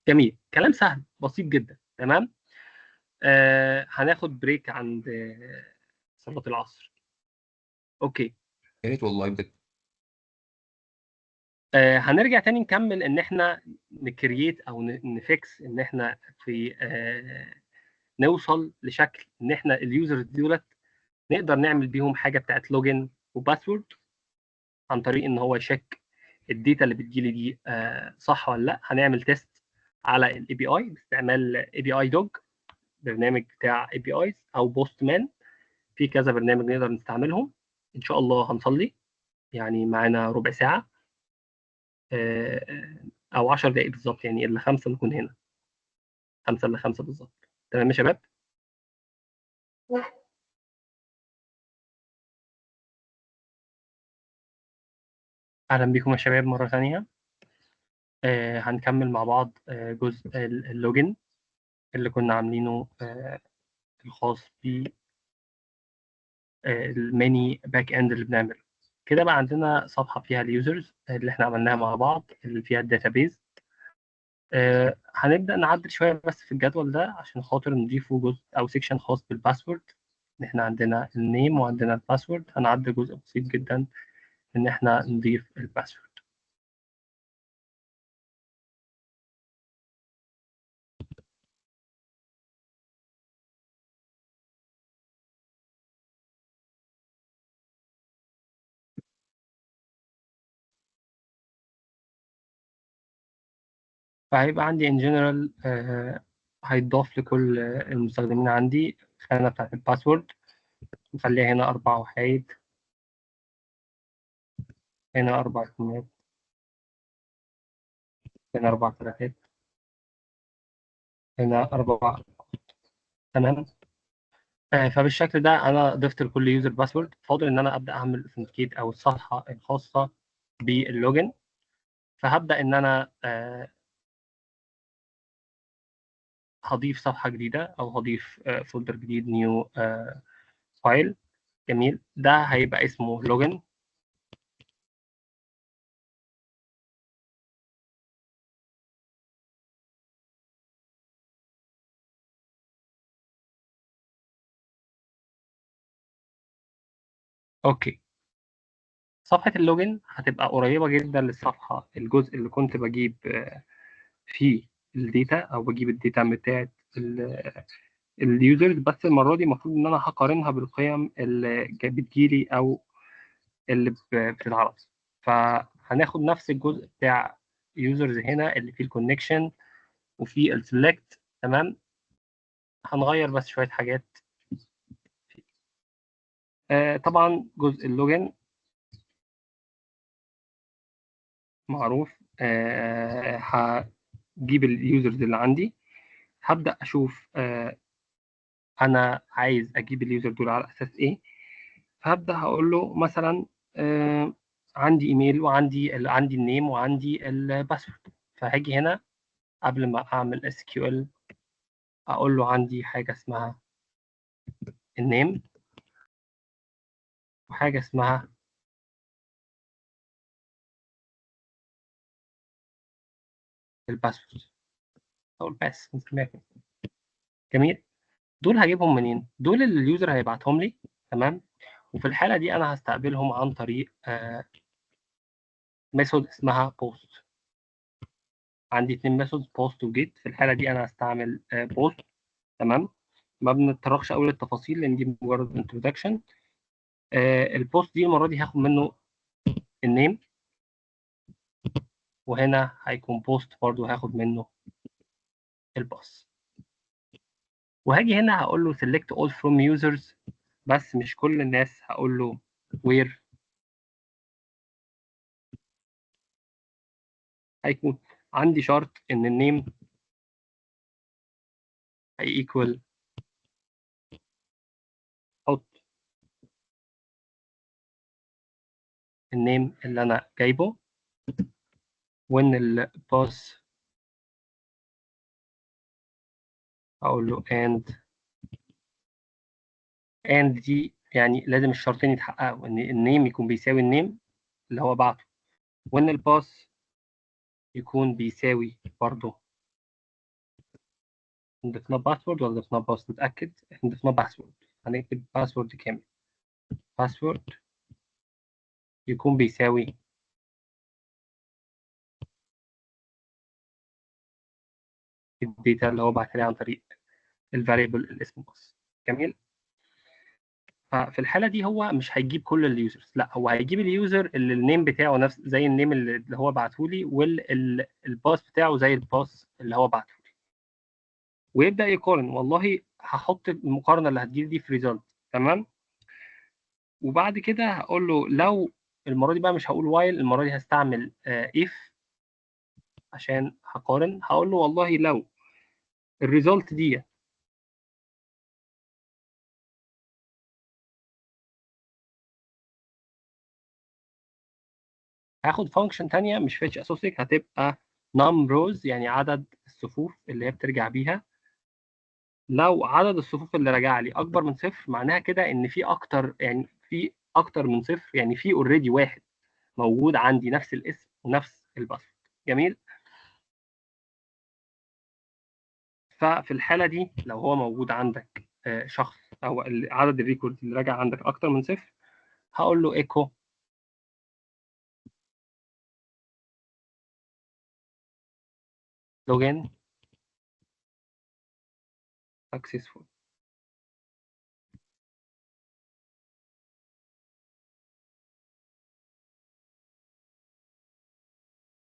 جميل، كلام سهل بسيط جدا. تمام. هناخد بريك عند صلاة العصر. اوكي. يا ريت والله بجد. هنرجع تاني نكمل ان احنا نكرييت او نفكس ان احنا في نوصل لشكل ان احنا اليوزرز دولت نقدر نعمل بيهم حاجه بتاعت لوجن وباسورد، عن طريق ان هو يشيك الداتا اللي بتجيلي دي صح ولا لا. هنعمل تيست على الاي بي اي باستعمال اي بي اي دوج، برنامج بتاع اي بي ايز، او بوست مان. في كذا برنامج نقدر نستعملهم. ان شاء الله هنصلي، يعني معانا ربع ساعه او 10 دقائق بالظبط، يعني الا 5 نكون هنا. 5 الا 5 بالظبط. تمام يا شباب. اهلا بكم يا شباب مره ثانيه. هنكمل مع بعض جزء اللوجن اللي كنا عاملينه الخاص بالماني باك اند اللي بنعمله. كده بقى عندنا صفحه فيها اليوزرز اللي احنا عملناها مع بعض، اللي فيها الداتابيز. هنبدا نعدل شويه بس في الجدول ده عشان خاطر نضيفه جزء او سيكشن خاص بالباسورد. ان احنا عندنا النيم وعندنا الباسورد، هنعدل جزء بسيط جدا ان احنا نضيف الباسورد. فهيبقى عندي ان جنرال هيتضاف لكل المستخدمين عندي خانة بتاعت الباسورد. نخليها هنا 4 وحيد، هنا 4 اتنينات، هنا 4 تلاتات، هنا 4. تمام. فبالشكل ده أنا ضفت لكل يوزر باسورد. فاضل إن أنا أبدأ أعمل أوثنتيكيت أو الصفحة الخاصة باللوجن. فهبدأ إن أنا هضيف صفحة جديدة أو هضيف فولدر جديد، نيو فايل. جميل، ده هيبقى اسمه لوجن. أوكي. صفحة اللوجن هتبقى قريبة جدا للصفحة، الجزء اللي كنت بجيب فيه الداتا، أو بجيب الداتا بتاعت اليوزرز، بس المره دي المفروض ان انا هقارنها بالقيم اللي بتجيلي او اللي بتتعرض. فهناخد نفس الجزء بتاع يوزرز هنا اللي فيه الكونكشن وفي السلكت. تمام. هنغير بس شويه حاجات. طبعا جزء اللوجن معروف. هجيب اليوزرز اللي عندي، هبدأ أشوف أنا عايز أجيب اليوزر دول على أساس إيه. فهبدأ هقول له مثلا عندي إيميل وعندي عندي النيم وعندي الباسورد. فهاجي هنا قبل ما أعمل اس كيو ال أقول له عندي حاجة اسمها النيم وحاجة اسمها الباسورد أو الباس نسميها كده. جميل. دول هجيبهم منين؟ دول اللي اليوزر هيبعتهم لي. تمام. وفي الحالة دي أنا هستقبلهم عن طريق ميثود اسمها بوست. عندي اتنين ميثودز بوست وجيت. في الحالة دي أنا هستعمل بوست. تمام. ما بنتطرقش قوي للتفاصيل لأن دي مجرد انترودكشن. البوست دي المرة دي هاخد منه النيم، وهنا هيكون بوست برضو هاخد منه الباص. وهاجي هنا هقول له select all from users، بس مش كل الناس. هقول له where هيكون عندي شرط ان النيم هي equal حط النيم اللي انا جايبه، وان الباص هقول له and دي يعني لازم الشرطين يتحققوا، ان النيم يكون بيساوي النيم اللي هو بعته، وان الباص يكون بيساوي برضه. ضفنا باسورد ولا ضفنا باص؟ نتأكد. احنا ضفنا باسورد. هنكتب باسورد كامل. باسورد يكون بيساوي الداتا اللي هو بعت لي عن طريق الفاريبل الاسم باص. جميل. ففي الحالة دي هو مش هيجيب كل اليوزرز، لا هو هيجيب اليوزر اللي النيم بتاعه نفس زي النيم اللي هو بعته لي، والباص بتاعه زي الباص اللي هو بعته لي، ويبدأ يقارن. والله هحط المقارنة اللي هتجيلي دي في ريزلت. تمام. وبعد كده هقول له لو المرة دي بقى مش هقول وايل، المرة دي هستعمل if عشان هقارن. هقول له والله لو الريزلت دي هاخد فانكشن تانية مش فيتش اسوسيك، هتبقى num rows يعني عدد الصفوف اللي هي بترجع بيها. لو عدد الصفوف اللي راجع لي اكبر من صفر معناها كده ان في اكتر، يعني في اكتر من صفر، يعني في اوريدي واحد موجود عندي نفس الاسم ونفس الباسورد. جميل. ففي الحالة دي لو هو موجود عندك شخص او عدد الريكورد اللي راجع عندك اكتر من صفر، هقول له ايكو لوجين سكسسفول.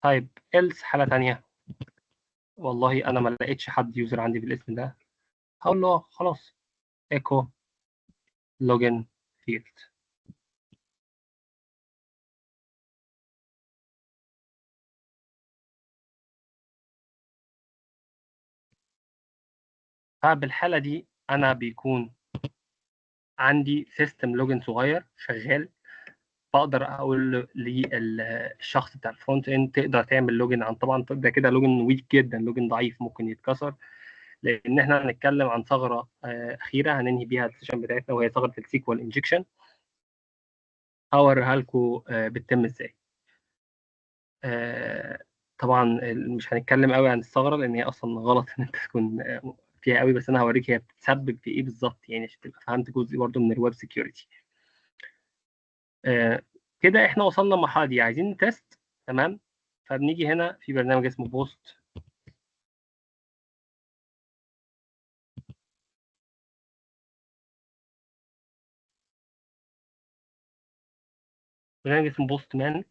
طيب إلس حالة تانية، والله أنا ما لقيتش حد يوزر عندي بالاسم ده، هقول له خلاص ايكو لوجن فيلد. فبالحالة دي أنا بيكون عندي سيستم لوجن صغير شغال، بقدر اقول للشخص بتاع الفرونت اند تقدر تعمل لوجن عن، طبعا ده كده لوجن ويك جدا، لوجن ضعيف ممكن يتكسر، لان احنا هنتكلم عن ثغره اخيره هننهي بيها السيشن بتاعتنا، وهي ثغره السيكوال انجكشن. هوريها لكم بتتم ازاي. آه، طبعا مش هنتكلم قوي عن الثغره لان هي اصلا غلط ان انت تكون فيها قوي، بس انا هوريك هي بتسبب في ايه بالظبط، يعني عشان تبقى فهمت جزء برضه من الويب سكيورتي. كده احنا وصلنا للمرحله دي، عايزين نتست. تمام. فبنيجي هنا في برنامج اسمه بوست. برنامج اسمه بوست مان.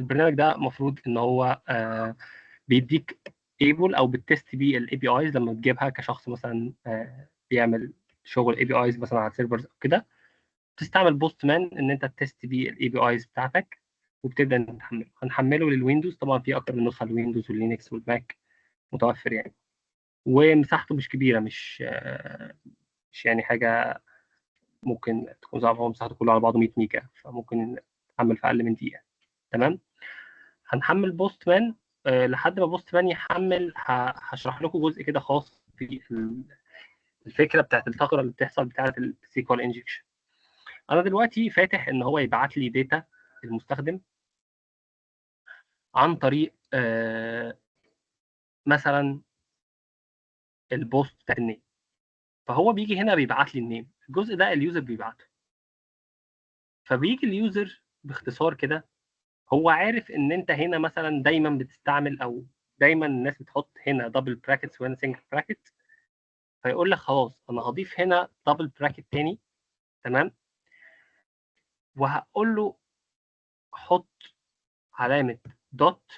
البرنامج ده المفروض ان هو بيديك ايبل او بتست بيه الاي بي ايز لما تجيبها كشخص مثلا بيعمل شغل اي بي ايز مثلا على سيرفرز او كده. تستعمل بوست مان ان انت تست بيه الاي بي ايز بتاعتك، وبتبدا انت تحمله. هنحمله للويندوز، طبعا في اكتر من نسخه للويندوز واللينكس والماك متوفر يعني. ومساحته مش كبيره، مش يعني حاجه ممكن تكون صعبه. هو مساحته كله على بعضه 100 ميجا، فممكن تحمل في اقل من دقيقه. تمام. هنحمل بوست مان. لحد ما بوست مان يحمل هشرح لكم جزء كده خاص في الفكره بتاعت الثغره اللي بتحصل بتاعت السيكوال انجكشن. انا دلوقتي فاتح ان هو يبعت لي داتا المستخدم عن طريق مثلا البوست بتاع النيم. فهو بيجي هنا بيبعت لي النيم، الجزء ده اليوزر بيبعته. فبيجي اليوزر باختصار كده، هو عارف ان انت هنا مثلا دايما بتستعمل، او دايما الناس بتحط هنا دبل براكتس وهنا سنجل براكت. فيقول لك خلاص انا هضيف هنا دبل براكت تاني. تمام. وهقول له حط علامه دوت.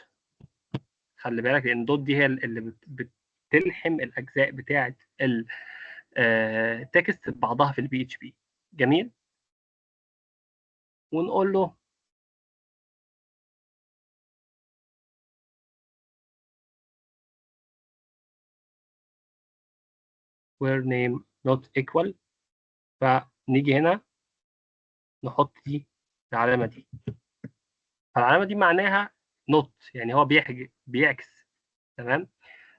خلي بالك لان دوت دي هي اللي بتلحم الاجزاء بتاعه التكست ببعضها في البي اتش بي. جميل. ونقول له where name not equal. فنيجي هنا نحط دي العلامه دي. فالعلامه دي معناها not، يعني هو بيعكس. تمام.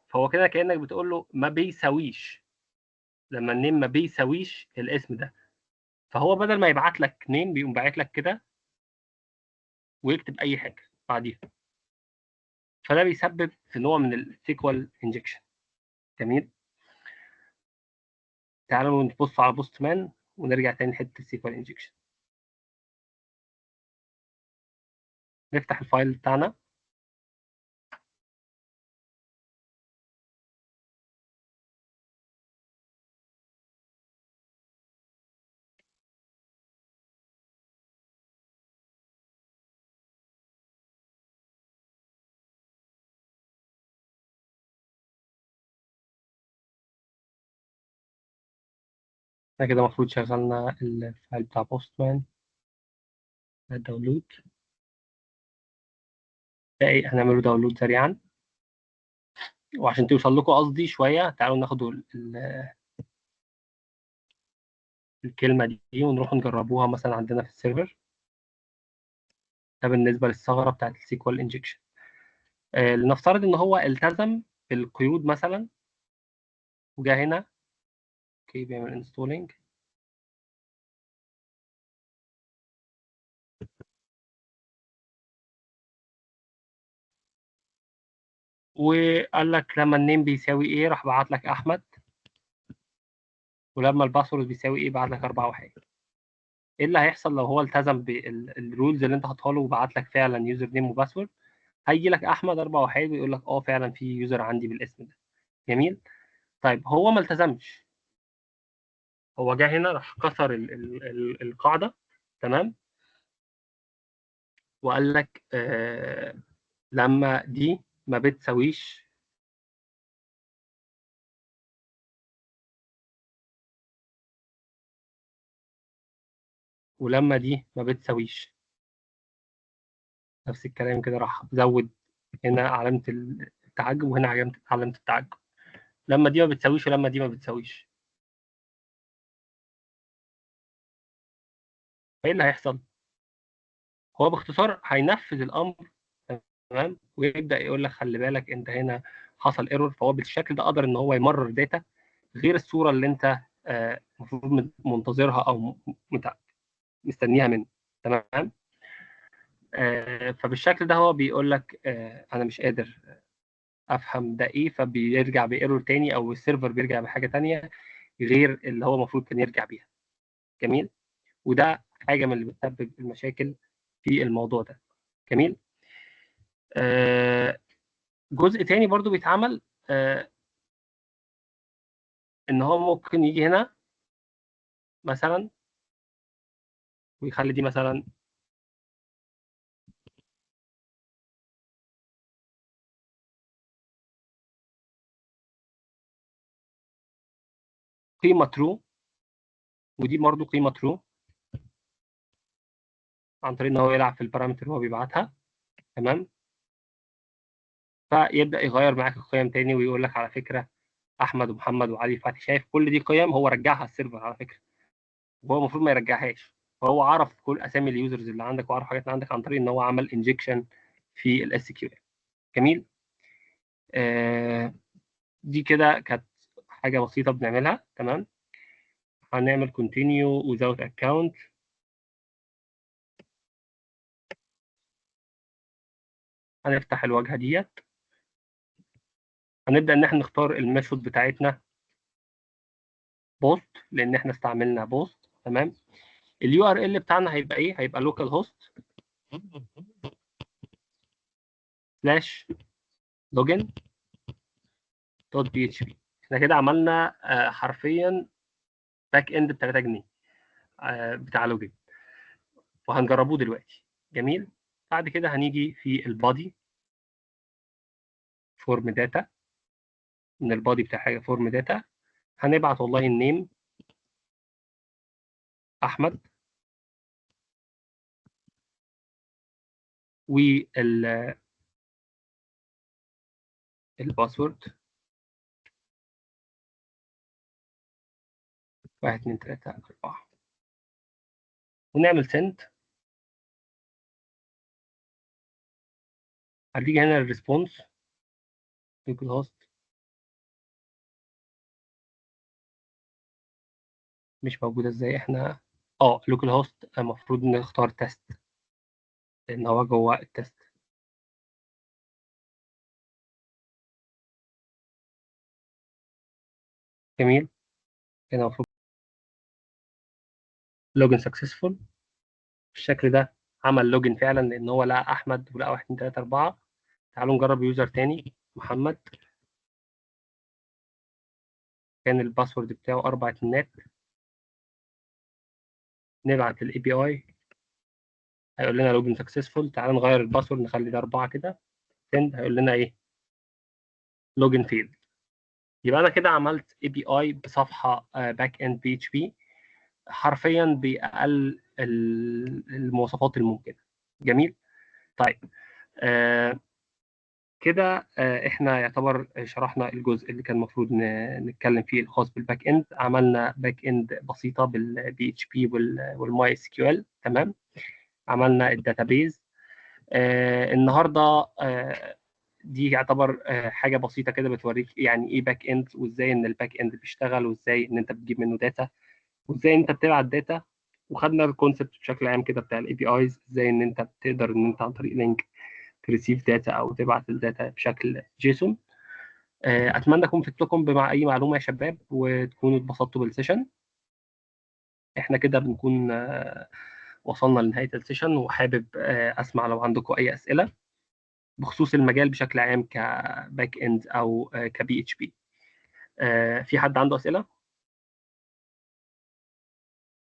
فهو كده كانك بتقول له ما بيساويش، لما النيم ما بيساويش الاسم ده. فهو بدل ما يبعت لك نيم بيقوم باعت لك كده ويكتب اي حاجه بعديها. فده بيسبب في نوع من السيكوال انجكشن. جميل. تعالوا نبص على بوست مان ونرجع تاني لحته السيكوال انجكشن. نفتح الفايل بتاعنا. احنا كده المفروض شغلنا الفايل بتاع بوست مان. الداونلود ده ايه؟ هنعمله داونلود سريعا. وعشان توصل لكم قصدي شويه، تعالوا ناخد الكلمه دي ونروح نجربوها مثلا عندنا في السيرفر. ده بالنسبه للثغره بتاعت السيكوال انجكشن. لنفترض ان هو التزم بالقيود مثلا، وجا هنا اوكي بيعمل انستولينج. وقال لك لما النيم بيساوي ايه راح بعت لك احمد، ولما الباسورد بيساوي ايه بعت لك 4 وحاجه. ايه اللي هيحصل لو هو التزم بالرولز اللي انت حاطها له وبعت لك فعلا يوزر نيم وباسورد؟ هيجي لك احمد 4 وحيد ويقول لك اه فعلا في يوزر عندي بالاسم ده. جميل. طيب هو ما التزمش. هو جه هنا راح كسر القاعده. تمام. وقال لك لما دي ما بتساويش ولما دي ما بتساويش، نفس الكلام كده راح زود هنا علامه التعجب وهنا علامه التعجب. لما دي ما بتساويش ولما دي ما بتساويش، فايه اللي هيحصل؟ هو باختصار هينفذ الامر. تمام. ويبدا يقول لك خلي بالك انت هنا حصل ايرور. فهو بالشكل ده قدر ان هو يمرر داتا غير الصوره اللي انت المفروض منتظرها او مستنيها منه. تمام. فبالشكل ده هو بيقول لك انا مش قادر افهم ده ايه، فبيرجع بايرور تاني او السيرفر بيرجع بحاجه تانيه غير اللي هو المفروض كان يرجع بيها. جميل. وده حاجه من اللي بتسبب المشاكل في الموضوع ده. جميل. جزء تاني برضو بيتعمل ان هو ممكن يجي هنا مثلا ويخلي دي مثلا قيمه ترو، ودي برضه قيمه ترو، عن طريق ان هو يلعب في البارامتر اللي هو بيبعتها. تمام. فيبدا يغير معاك القيم تاني ويقول لك على فكره احمد ومحمد وعلي فتحي، شايف كل دي قيم هو رجعها السيرفر على فكره، وهو المفروض ما يرجعهاش. فهو عرف كل اسامي اليوزرز اللي عندك وعرف حاجات اللي عندك عن طريق ان هو عمل انجكشن في الاس كيو ال. جميل. آه دي كده كانت حاجه بسيطه بنعملها. تمام. هنعمل continue without account. هنفتح الواجهه ديت. هنبدا ان احنا نختار الميثود بتاعتنا بوست، لان احنا استعملنا بوست. تمام. اليو ار ال بتاعنا هيبقى ايه؟ هيبقى لوكال هوست سلاش لوجن دوت بي اتش بي. احنا كده عملنا حرفيا باك اند ب 3 جنيه بتاع لوجن، وهنجربوه دلوقتي. جميل. بعد كده هنيجي في البادي فورم داتا. من البادي بتاع حاجه فورم داتا هنبعت والله النيم احمد، والباسورد 1 2 3 4، ونعمل سند. هتيجي هنا الريسبونس لوكال هوست مش موجوده. ازاي احنا لوكال هوست المفروض نختار تيست لان هو جوه التيست. جميل. هنا المفروض لوجن سكسسفول بالشكل ده. عمل لوجن فعلا لان هو لقى احمد ولقى 1 2 3 4. تعالوا نجرب يوزر تاني محمد، كان الباسورد بتاعه 4 اتنينات. نبعت للاي بي اي هيقول لنا لوجن سكسسفول. تعالوا نغير الباسورد نخلي ده 4 كده. سند هيقول لنا ايه؟ لوجن فيل. يبقى انا كده عملت اي بي اي بصفحه باك اند بي اتش بي حرفيا باقل المواصفات الممكنه. جميل. طيب كده احنا يعتبر شرحنا الجزء اللي كان المفروض نتكلم فيه الخاص بالباك اند. عملنا باك اند بسيطه بالبي اتش بي والماي اس كيو ال. تمام. عملنا الداتابيز. النهارده دي يعتبر حاجه بسيطه كده بتوريك يعني ايه باك اند، وازاي ان الباك اند بيشتغل، وازاي ان انت بتجيب منه داتا، وازاي انت بتبعت داتا. وخدنا الكونسبت بشكل عام كده بتاع الاي بي ايز، ازاي ان انت بتقدر ان انت عن طريق لينك تريسيف داتا او تبعت الداتا بشكل جيسون. اتمنى اكون فدت لكم بمع اي معلومه يا شباب، وتكونوا اتبسطتوا بالسيشن. احنا كده بنكون وصلنا لنهايه السيشن، وحابب اسمع لو عندكم اي اسئله بخصوص المجال بشكل عام كباك اند او كبي اتش بي. في حد عنده اسئله؟